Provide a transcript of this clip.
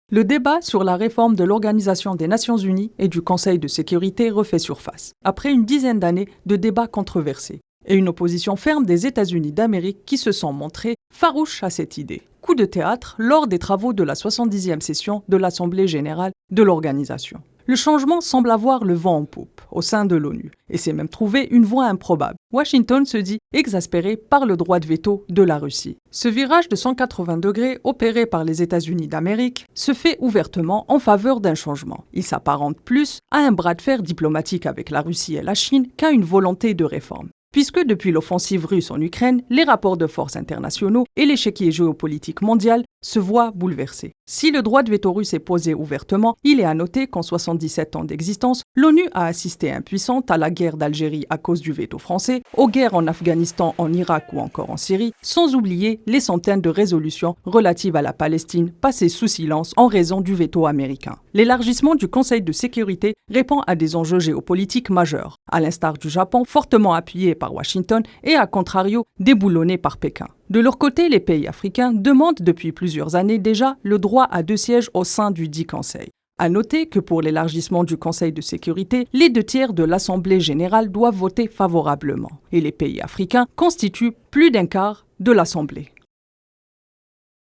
Le débat sur la réforme de l'Organisation des Nations Unies et du Conseil de sécurité refait surface, après une dizaine d'années de débats controversés, et une opposition ferme des États-Unis d'Amérique qui se sont montrés farouches à cette idée. Coup de théâtre lors des travaux de la 70e session de l'Assemblée générale de l'organisation. Le changement semble avoir le vent en poupe au sein de l'ONU et s'est même trouvé une voie improbable. Washington se dit exaspéré par le droit de veto de la Russie. Ce virage de 180 degrés opéré par les États-Unis d'Amérique se fait ouvertement en faveur d'un changement. Il s'apparente plus à un bras de fer diplomatique avec la Russie et la Chine qu'à une volonté de réforme. Puisque depuis l'offensive russe en Ukraine, les rapports de force internationaux et l'échiquier géopolitique mondial se voient bouleversés. Si le droit de veto russe est posé ouvertement, il est à noter qu'en 77 ans d'existence, l'ONU a assisté impuissante à la guerre d'Algérie à cause du veto français, aux guerres en Afghanistan, en Irak ou encore en Syrie, sans oublier les centaines de résolutions relatives à la Palestine passées sous silence en raison du veto américain. L'élargissement du Conseil de sécurité répond à des enjeux géopolitiques majeurs, à l'instar du Japon, fortement appuyé par Washington et à contrario déboulonné par Pékin. De leur côté, les pays africains demandent depuis plusieurs années déjà le droit à 2 sièges au sein du dit Conseil. À noter que pour l'élargissement du Conseil de sécurité, les 2/3 de l'Assemblée générale doivent voter favorablement et les pays africains constituent plus d'1/4 de l'Assemblée.